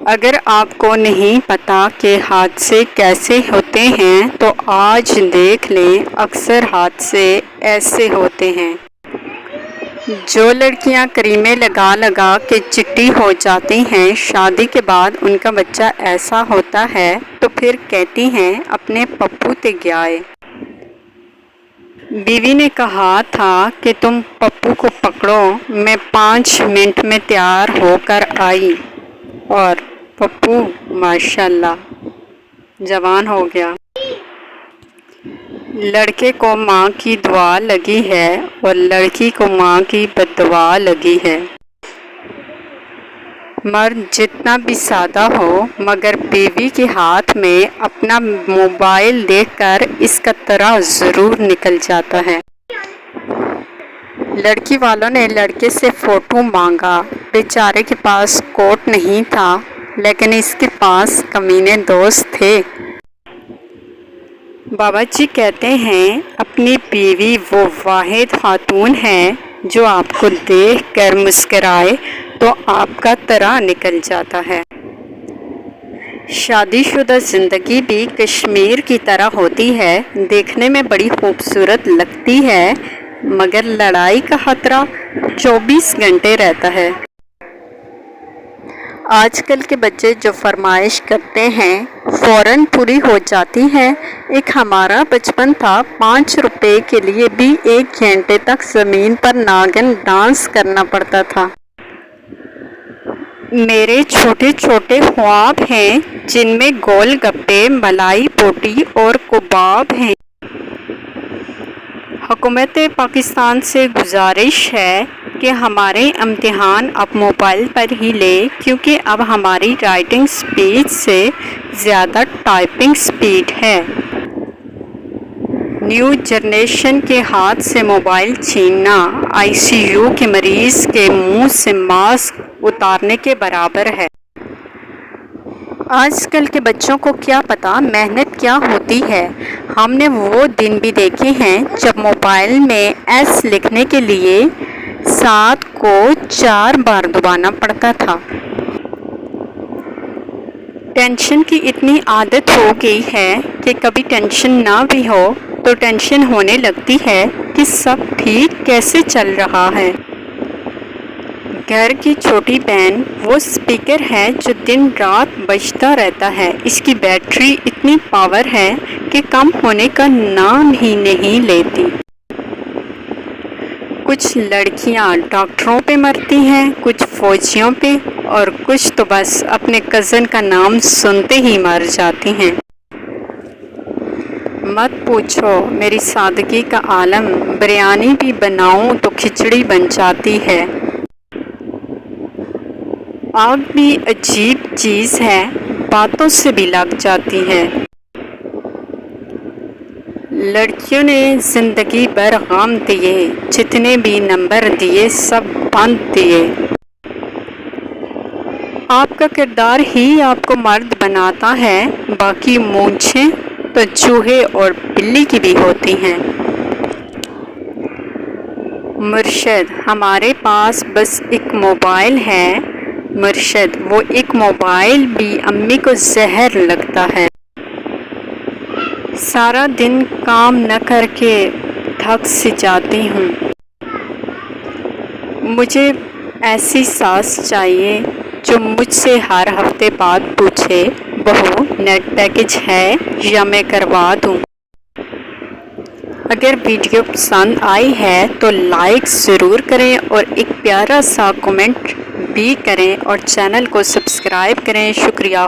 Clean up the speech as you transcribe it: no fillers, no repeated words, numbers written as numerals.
اگر آپ کو نہیں پتا کہ حادثے کیسے ہوتے ہیں تو آج دیکھ لیں۔ اکثر حادثے ایسے ہوتے ہیں۔ جو لڑکیاں کریمیں لگا لگا کے چٹی ہو جاتی ہیں، شادی کے بعد ان کا بچہ ایسا ہوتا ہے تو پھر کہتی ہیں اپنے پپو تے گیائے۔ بیوی نے کہا تھا کہ تم پپو کو پکڑو، میں 5 منٹ میں تیار ہو کر آئی اور پپو ماشاءاللہ جوان ہو گیا۔ لڑکے کو ماں کی دعا لگی ہے اور لڑکی کو ماں کی بددعا لگی ہے۔ مرد جتنا بھی سادہ ہو مگر بیوی کے ہاتھ میں اپنا موبائل دیکھ کر اس کا طرح ضرور نکل جاتا ہے۔ لڑکی والوں نے لڑکے سے فوٹو مانگا، بیچارے کے پاس کوٹ نہیں تھا لیکن اس کے پاس کمینے دوست تھے۔ بابا جی کہتے ہیں اپنی بیوی وہ واحد خاتون ہے جو آپ کو دیکھ کر مسکرائے تو آپ کا طرح نکل جاتا ہے۔ شادی شدہ زندگی بھی کشمیر کی طرح ہوتی ہے، دیکھنے میں بڑی خوبصورت لگتی ہے مگر لڑائی کا خطرہ 24 گھنٹے رہتا ہے۔ آج کل کے بچے جو فرمائش کرتے ہیں فوراً پوری ہو جاتی ہے۔ ایک ہمارا بچپن تھا، 5 روپے کے لیے بھی 1 گھنٹے تک زمین پر ناگن ڈانس کرنا پڑتا تھا۔ میرے چھوٹے چھوٹے خواب ہیں جن میں گول گپے، ملائی بوٹی اور کباب ہیں۔ حکومت پاکستان سے گزارش ہے کہ ہمارے امتحان اب موبائل پر ہی لے کیونکہ اب ہماری رائٹنگ سپیڈ سے زیادہ ٹائپنگ سپیڈ ہے۔ نیو جنریشن کے ہاتھ سے موبائل چھیننا ICU کے مریض کے منہ سے ماسک اتارنے کے برابر ہے۔ آج کل کے بچوں کو کیا پتا محنت کیا ہوتی ہے۔ ہم نے وہ دن بھی دیکھے ہیں جب موبائل میں S لکھنے کے لیے 7 کو 4 بار دبانا پڑتا تھا۔ ٹینشن کی اتنی عادت ہو گئی ہے کہ کبھی ٹینشن نہ بھی ہو تو ٹینشن ہونے لگتی ہے کہ سب ٹھیک کیسے چل رہا ہے۔ گھر کی چھوٹی بہن وہ سپیکر ہے جو دن رات بجتا رہتا ہے، اس کی بیٹری اتنی پاور ہے کہ کم ہونے کا نام ہی نہیں لیتی۔ کچھ لڑکیاں ڈاکٹروں پہ مرتی ہیں، کچھ فوجیوں پہ اور کچھ تو بس اپنے کزن کا نام سنتے ہی مر جاتی ہیں۔ مت پوچھو میری سادگی کا عالم، بریانی بھی بناؤں تو کھچڑی بن جاتی ہے۔ آگ بھی عجیب چیز ہے، باتوں سے بھی لگ جاتی ہے۔ لڑکیوں نے زندگی بھر غم دیے، جتنے بھی نمبر دیے سب بند دیے۔ آپ کا کردار ہی آپ کو مرد بناتا ہے، باقی مونچھیں تو چوہے اور بلی کی بھی ہوتی ہیں۔ مرشد ہمارے پاس بس ایک موبائل ہے، مرشد وہ ایک موبائل بھی امی کو زہر لگتا ہے۔ سارا دن کام نہ کر کے تھک سی جاتی ہوں، مجھے ایسی ساس چاہیے جو مجھ سے ہر ہفتے بعد پوچھے بہو نیٹ پیکج ہے یا میں کروا دوں۔ اگر ویڈیو پسند آئی ہے تو لائک ضرور کریں اور ایک پیارا سا کمنٹ بھی کریں اور چینل کو سبسکرائب کریں۔ شکریہ۔